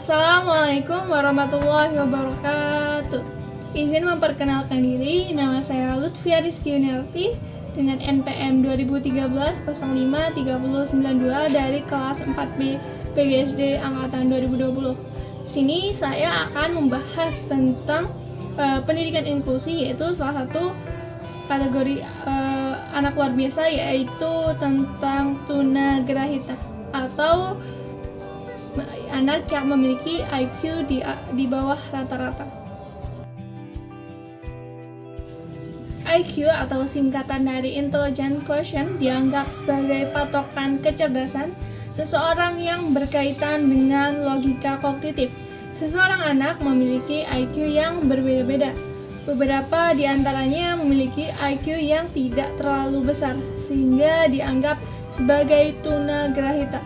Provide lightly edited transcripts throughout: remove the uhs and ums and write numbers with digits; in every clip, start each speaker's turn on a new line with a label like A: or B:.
A: Assalamualaikum warahmatullahi wabarakatuh. Izin memperkenalkan diri, nama saya Lutfia Rizky Yuniarti dengan NPM 2013-05-3092 dari kelas 4B PGSD Angkatan 2020. Di sini saya akan membahas tentang pendidikan inklusi, yaitu salah satu kategori anak luar biasa, yaitu tentang tunagrahita atau anak yang memiliki IQ di bawah rata-rata. IQ atau singkatan dari Intelligent Quotient dianggap sebagai patokan kecerdasan seseorang yang berkaitan dengan logika kognitif. Seseorang anak memiliki IQ yang berbeda-beda. Beberapa di antaranya memiliki IQ yang tidak terlalu besar, sehingga dianggap sebagai tunagrahita.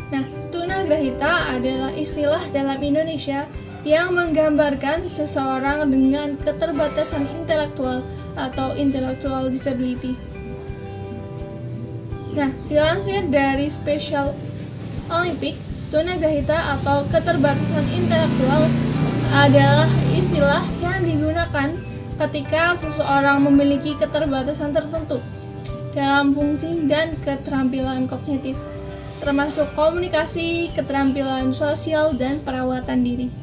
A: Nah, tunagrahita adalah istilah dalam Indonesia yang menggambarkan seseorang dengan keterbatasan intelektual atau intellectual disability. Nah, dilansir dari Special Olympic, tunagrahita atau keterbatasan intelektual adalah istilah yang digunakan ketika seseorang memiliki keterbatasan tertentu dalam fungsi dan keterampilan kognitif, termasuk komunikasi, keterampilan sosial, dan perawatan diri.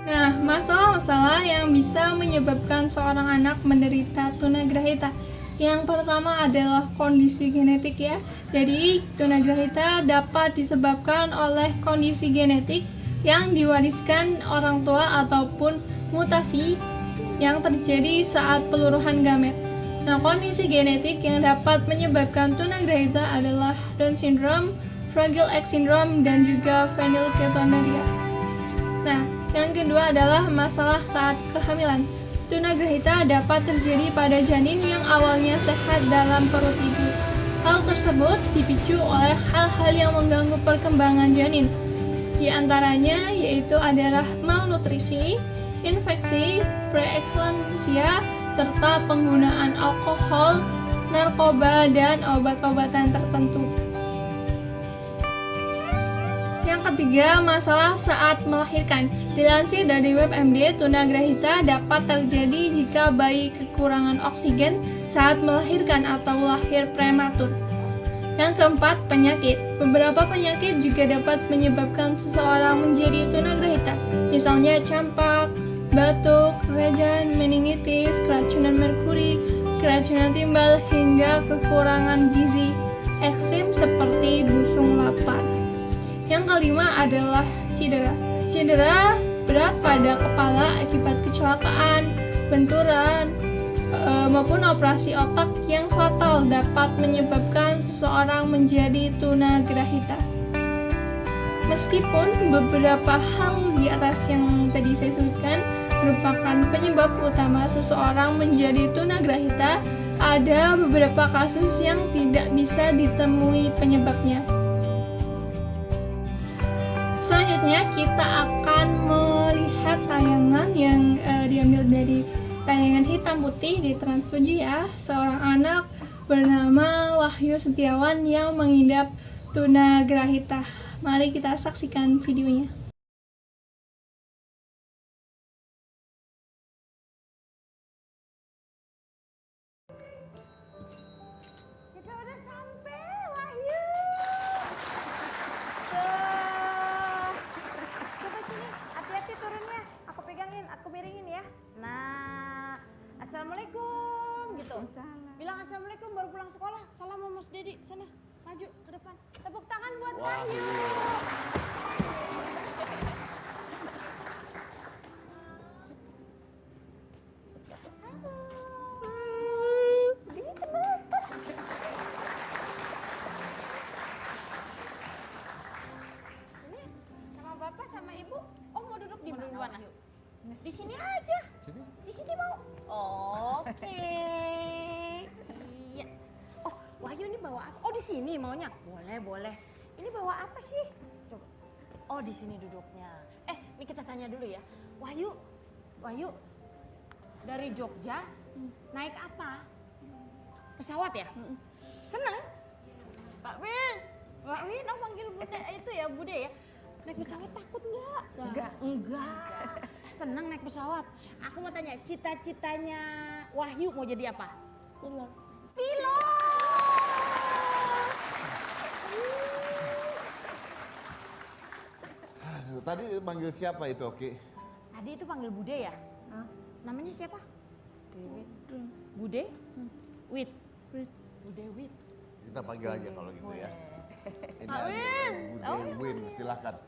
A: Nah, masalah-masalah yang bisa menyebabkan seorang anak menderita tunagrahita. Yang pertama adalah kondisi genetik ya. Jadi, tunagrahita dapat disebabkan oleh kondisi genetik yang diwariskan orang tua ataupun mutasi yang terjadi saat peluruhan gamet. Nah, kondisi genetik yang dapat menyebabkan tunagrahita adalah Down syndrome, Fragile X syndrome, dan juga phenylketonuria. Nah, yang kedua adalah masalah saat kehamilan. Tunagrahita dapat terjadi pada janin yang awalnya sehat dalam perut ibu. Hal tersebut dipicu oleh hal-hal yang mengganggu perkembangan janin. Di antaranya yaitu adalah malnutrisi, infeksi, preeklamsia, serta penggunaan alkohol, narkoba, dan obat-obatan tertentu. Yang ketiga, masalah saat melahirkan. Dilansir dari WebMD, tunagrahita dapat terjadi jika bayi kekurangan oksigen saat melahirkan atau lahir prematur. Yang keempat, penyakit. Beberapa penyakit juga dapat menyebabkan seseorang menjadi tunagrahita, misalnya campak, batuk, rajan, meningitis, keracunan merkuri, keracunan timbal, hingga kekurangan gizi ekstrim seperti busung lapar. Yang kelima adalah cedera. Cedera berat pada kepala akibat kecelakaan, benturan, maupun operasi otak yang fatal dapat menyebabkan seseorang menjadi tunagrahita. Meskipun beberapa hal di atas yang tadi saya sebutkan merupakan penyebab utama seseorang menjadi tunagrahita, ada beberapa kasus yang tidak bisa ditemui penyebabnya. Selanjutnya kita akan melihat tayangan yang diambil dari tayangan hitam putih di Trans 7 ya. Seorang anak bernama Wahyu Setiawan yang mengidap tunagrahita. Mari kita saksikan videonya.
B: Kita udah sampai, Wahyu. Coba sini, hati-hati turunnya. Aku pegangin, aku miringin ya. Nah, assalamualaikum gitu. Bilang assalamualaikum baru pulang sekolah. Salam sama Mas Dedi. Sana, maju ke depan. Tepuk tangan buat Wahyu. Bapak sama Ibu, mau duduk di mana? Wahyu? Di sini aja. Di sini mau? Oke. Iya. Oh, Wahyu ini bawa apa? Oh, di sini maunya? Boleh. Ini bawa apa sih? Coba. Oh, di sini duduknya. Ini kita tanya dulu ya. Wahyu, dari Jogja naik apa? Pesawat ya? Seneng? Pak Win, oh panggil Bude itu ya, Bude ya. Naik pesawat takut nggak? Enggak. Seneng naik pesawat. Aku mau tanya, cita-citanya Wahyu mau jadi apa?
A: Pilot.
B: Pilot.
C: Aduh, tadi manggil siapa itu, Oki?
B: Tadi itu panggil Bude ya? Namanya siapa? Bude? Wit. Bude Wit.
C: Kita panggil aja kalau gitu ya. Ini
B: Kak
C: ada
B: Win.
C: Bude Win, silahkan.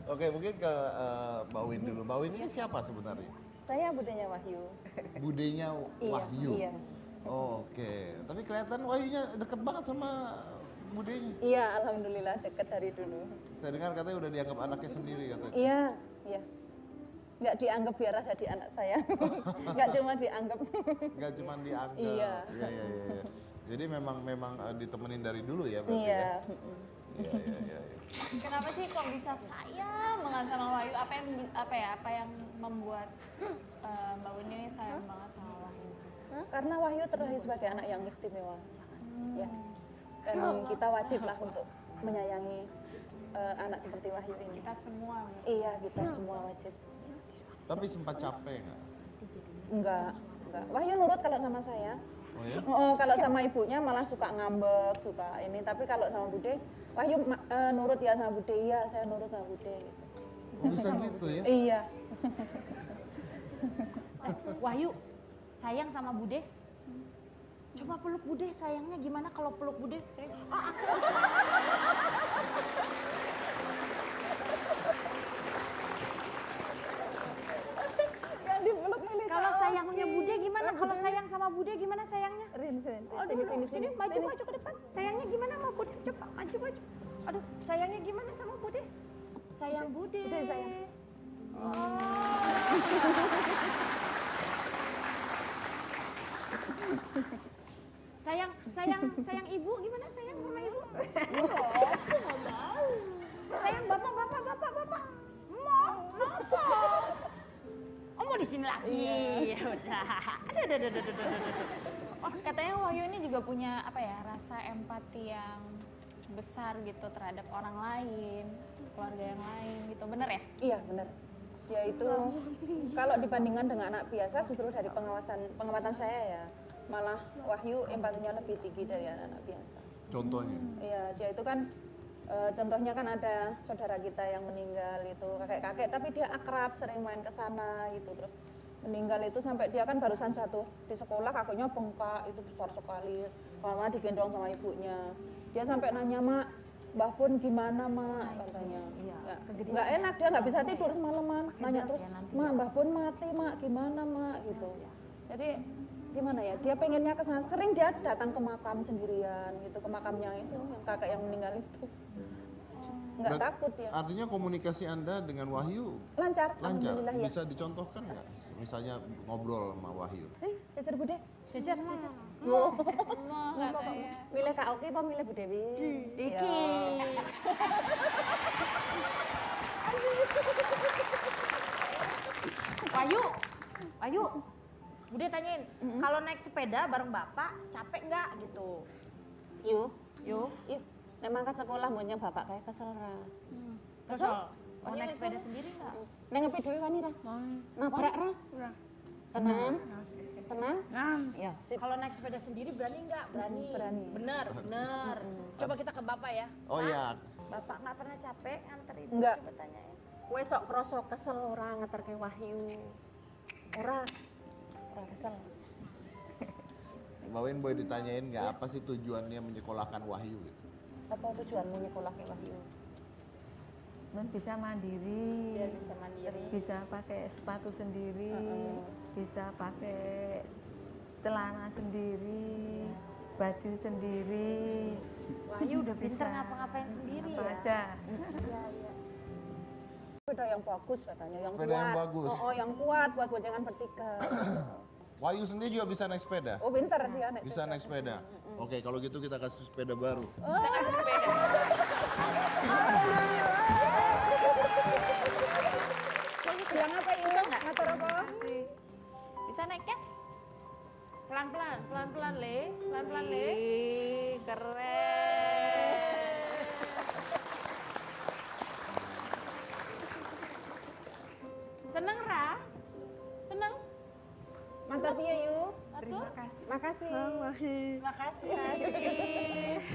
C: Oke, mungkin ke Mbak Win dulu. Mbak Win ini siapa sebenarnya?
D: Saya budenya Wahyu.
C: Budenya Wahyu.
D: Iya.
C: Oh, oke. Tapi kelihatan Wahyunya deket banget sama budenya.
D: Iya, alhamdulillah deket dari dulu.
C: Saya dengar katanya udah dianggap anaknya sendiri katanya.
D: Iya, iya. Nggak dianggap biar jadi anak saya. Nggak cuma dianggap.
C: Nggak cuma dianggap.
D: Iya.
C: Iya. Jadi memang ditemenin dari dulu ya berarti
D: Iya.
C: ya. Iya.
E: Kenapa sih kok bisa sayang banget sama Wahyu? Apa yang membuat Mbak Win ini sayang banget sama Wahyu?
D: Karena Wahyu terlahir sebagai anak yang istimewa. Ya. Dan kita wajib lah untuk menyayangi anak seperti Wahyu ini.
E: Kita semua.
D: Iya, kita semua wajib.
C: Tapi sempat capek nggak?
D: Enggak. Wahyu nurut kalau sama saya.
C: Oh ya?
D: Oh, kalau sama ibunya malah suka ngambek, suka ini. Tapi kalau sama Bude, Wahyu nurut ya sama Bude, iya saya nurut sama Bude. Gitu.
C: Oh, bisa gitu ya?
D: Iya.
B: Wahyu, sayang sama Bude? Coba peluk Bude, sayangnya gimana kalau peluk Bude? Kalau sayangnya Bude gimana? Kalau sayang sama Bude gimana sayangnya?
D: Sini.
B: Maju ke depan. Sayangnya gimana sama Bude? Coba maju. Aduh, sayangnya gimana sama Bude? Sayang Bude.
D: Bude, sayang.
B: Sayang ibu gimana sayang sama ibu? Sayang bapak. Mau. Oh mau di sini lagi. Ya udah. Ada.
E: Oh, katanya Wahyu ini juga punya rasa empati yang besar gitu terhadap orang lain, keluarga yang lain gitu. Bener ya?
D: Iya, benar. Dia itu kalau dibandingkan dengan anak biasa justru dari pengamatan saya ya, malah Wahyu empatinya lebih tinggi dari anak biasa.
C: Contohnya?
D: Iya, dia itu kan contohnya kan ada saudara kita yang meninggal itu kakek-kakek, tapi dia akrab, sering main ke sana gitu. Terus meninggal itu sampai dia kan barusan jatuh di sekolah, kakinya bengkak, itu besar sekali. Mama digendong sama ibunya. Dia sampai nanya, "Mak, Mbah Pun gimana, Mak?" katanya. Nggak enak, dia nggak bisa tidur semalaman. Nanya terus, "Mak, Mbah Pun mati, Mak, gimana, Mak?" gitu. Jadi gimana ya, dia pengennya ke sana, sering dia datang ke makam sendirian gitu, ke makamnya itu yang kakek yang meninggal itu. Nggak takut dia.
C: Artinya komunikasi Anda dengan Wahyu
D: Lancar,
C: lancar?
D: alhamdulillah ya.
C: Bisa dicontohkan nggak? Misalnya ngobrol sama Wahyu.
D: Jajar Bude.
B: Jajar.
D: Nggak apa-apa. Milih Kak Oki apa milih Bu Dewi?
B: Iki. Wahyu. Bude tanyain, kalau naik sepeda bareng bapak capek nggak gitu?
D: Yuk.
B: Yuk.
D: Nek mangkat sekolah maunya bapak kayak kesel ra.
B: Kesel. Mau naik sepeda sendiri nggak?
D: Nek ngepi dhewe wani ra? Nabrak ra? Tenang. Tenang? Ya, sip.
B: Kalau naik sepeda sendiri berani nggak? Berani.
D: Berani.
B: Bener. Coba kita ke bapak ya.
C: Oh iya,
B: Bapak nggak pernah capek nganterin?
D: Nggak.
B: Coba tanyain.
D: Kowe sok kroso kesel ora ngeterke Wahyu. Ora kesel.
C: Mbak Win boleh ditanyain nggak apa sih tujuannya menyekolahkan Wahyu gitu?
D: Apa tujuanmu nyekolahke Wahyu?
F: Bisa mandiri,
D: Biar bisa mandiri.
F: bisa pakai sepatu sendiri, bisa pakai celana sendiri, baju sendiri,
B: Wahyu udah pinter
F: Bisa.
B: ngapa-ngapain sendiri
F: apa
B: ya.
F: aja.
D: Sepeda yang bagus katanya, yang
C: Sepeda
D: kuat.
C: yang bagus.
D: Oh, yang kuat buat boncengan bertiga.
C: Wahyu sendiri juga bisa naik sepeda?
D: Oh, pinter dia naik
C: Bisa naik sepeda? Oke, kalau gitu kita kasih sepeda baru.
E: Kita kasih sepeda.
D: Yang apa Yu?
E: Suka nggak?
D: Ngatur apa?
E: Bisa naiknya?
B: Pelan-pelan, pelan-pelan Le, pelan-pelan Le.
E: Ih, keren.
B: Seneng Ra? Seneng?
D: Mantap ya Yu.
B: Terima
D: Makasih.
B: kasih.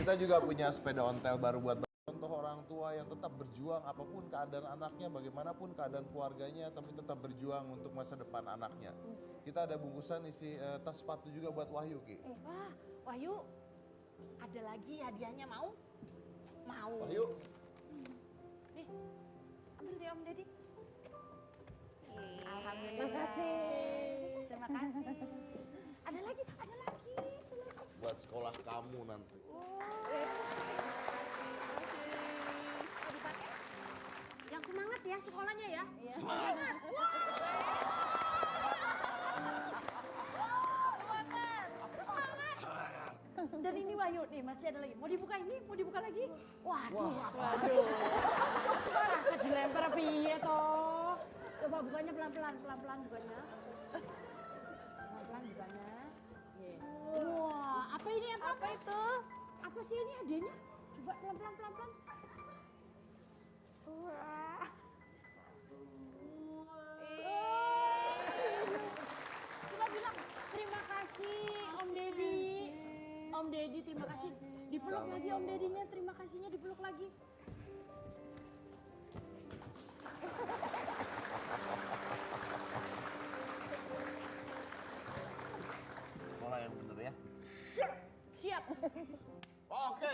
C: Kita juga punya sepeda ontel baru buat contoh orang tua yang tetap berjuang apapun keadaan anaknya, bagaimanapun keadaan keluarganya, tapi tetap berjuang untuk masa depan anaknya. Kita ada bungkusan isi tas sepatu juga buat Wahyu, Ki.
B: Wah, Wahyu, ada lagi hadiahnya mau? Mau.
C: Wahyu,
B: Nih, ambil deh Om Deddy.
E: Alhamdulillah.
D: Terima kasih.
B: Terima kasih. Ada lagi, ada lagi.
C: buat sekolah kamu nanti.
B: Mau dipakai? Yang semangat ya sekolahnya ya. Semangat. Dan ini Wahyu nih, masih ada lagi. Mau dibuka ini? Mau dibuka lagi? Waduh. Rasa dilempar piye toh? Coba bukanya pelan-pelan, pelan-pelan bukanya. Pelan-pelan bukanya. Wah, apa ini? Apa itu? Apa sih ini hadiahnya? Coba pelan-pelan, pelan-pelan. Wah. Coba bilang terima kasih Om Deddy. Om Deddy terima kasih. Dipeluk lagi Om Dedinya, terima kasihnya dipeluk lagi.
C: Sekolah yang bener ya.
B: Siap.
C: Oke.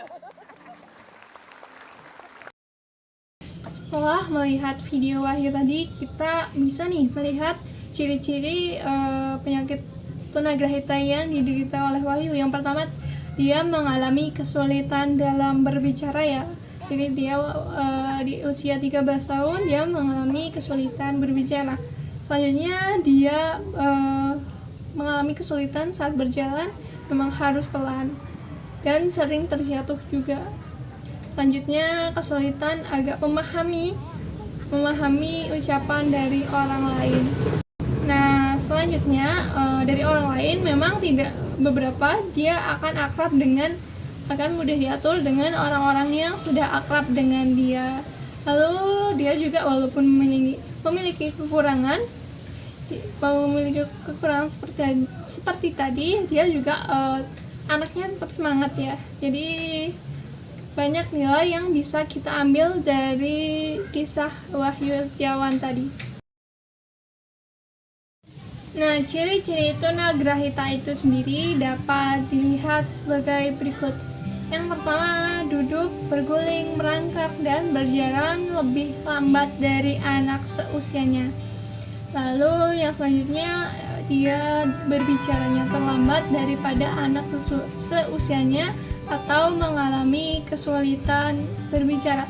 A: Setelah melihat video Wahyu tadi, kita bisa nih melihat ciri-ciri penyakit tunagrahita yang diderita oleh Wahyu. Yang pertama, dia mengalami kesulitan dalam berbicara ya. Jadi dia di usia 13 tahun dia mengalami kesulitan berbicara. Selanjutnya dia mengalami kesulitan saat berjalan, memang harus pelan dan sering terjatuh juga. Selanjutnya kesulitan agak memahami ucapan dari orang lain. Nah selanjutnya dari orang lain memang tidak beberapa dia akan mudah diatur dengan orang-orang yang sudah akrab dengan dia. Lalu dia juga walaupun memiliki kekurangan seperti tadi, dia juga anaknya tetap semangat ya. Jadi banyak nilai yang bisa kita ambil dari kisah Wahyu Setiawan tadi. Nah, ciri-ciri tunagrahita itu sendiri dapat dilihat sebagai berikut. Yang pertama, duduk, berguling, merangkak, dan berjalan lebih lambat dari anak seusianya. Lalu yang selanjutnya, dia berbicaranya terlambat daripada anak seusianya atau mengalami kesulitan berbicara.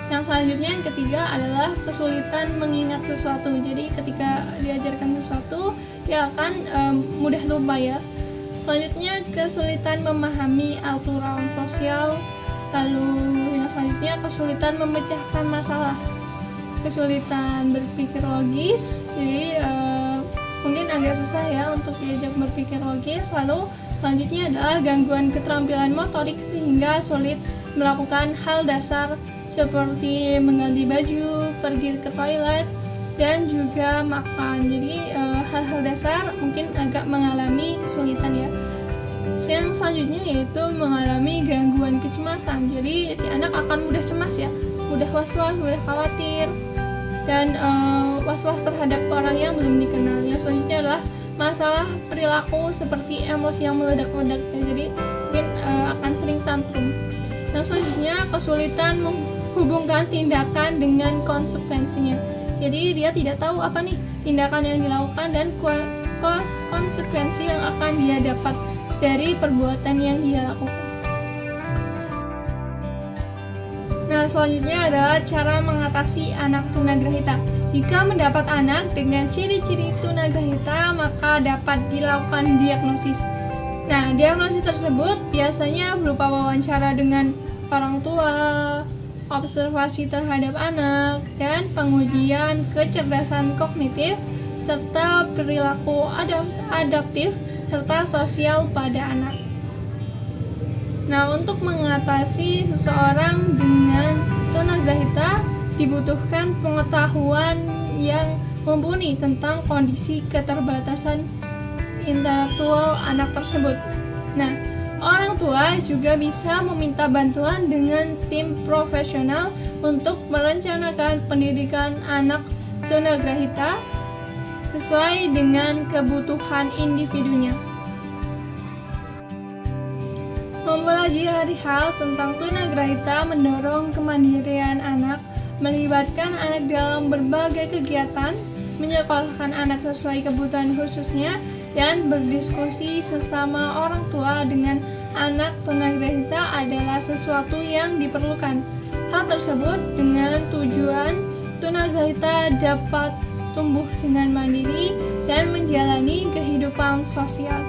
A: Yang selanjutnya yang ketiga adalah kesulitan mengingat sesuatu. Jadi ketika diajarkan sesuatu dia akan mudah lupa ya. Selanjutnya kesulitan memahami aturan sosial. Lalu yang selanjutnya kesulitan memecahkan masalah. Kesulitan berpikir logis. Jadi mungkin agak susah ya untuk diajak berpikir logis. Lalu selanjutnya adalah gangguan keterampilan motorik sehingga sulit melakukan hal dasar seperti mengganti baju, pergi ke toilet, dan juga makan. Jadi hal-hal dasar mungkin agak mengalami kesulitan ya. Yang selanjutnya yaitu mengalami gangguan kecemasan. Jadi si anak akan mudah cemas ya, mudah was-was, mudah khawatir, dan was-was terhadap orang yang belum dikenal. Yang selanjutnya adalah masalah perilaku seperti emosi yang meledak-ledak ya. Jadi mungkin akan sering tantrum. Yang selanjutnya kesulitan menghubungkan tindakan dengan konsekuensinya. Jadi dia tidak tahu apa nih tindakan yang dilakukan dan konsekuensi yang akan dia dapat dari perbuatan yang dia lakukan. Nah selanjutnya adalah cara mengatasi anak tunagrahita. Jika mendapat anak dengan ciri-ciri tunagrahita maka dapat dilakukan diagnosis. Nah diagnosis tersebut biasanya berupa wawancara dengan orang tua, observasi terhadap anak, dan pengujian kecerdasan kognitif, serta perilaku adaptif serta sosial pada anak. Nah, untuk mengatasi seseorang dengan tunagrahita dibutuhkan pengetahuan yang mumpuni tentang kondisi keterbatasan intelektual anak tersebut. Nah, orang tua juga bisa meminta bantuan dengan tim profesional untuk merencanakan pendidikan anak tunagrahita sesuai dengan kebutuhan individunya. Mempelajari hal tentang tunagrahita mendorong kemandirian anak, melibatkan anak dalam berbagai kegiatan, menyekolahkan anak sesuai kebutuhan khususnya, dan berdiskusi sesama orang tua dengan anak tunagrahita adalah sesuatu yang diperlukan. Hal tersebut dengan tujuan tunagrahita dapat tumbuh dengan mandiri dan menjalani kehidupan sosial.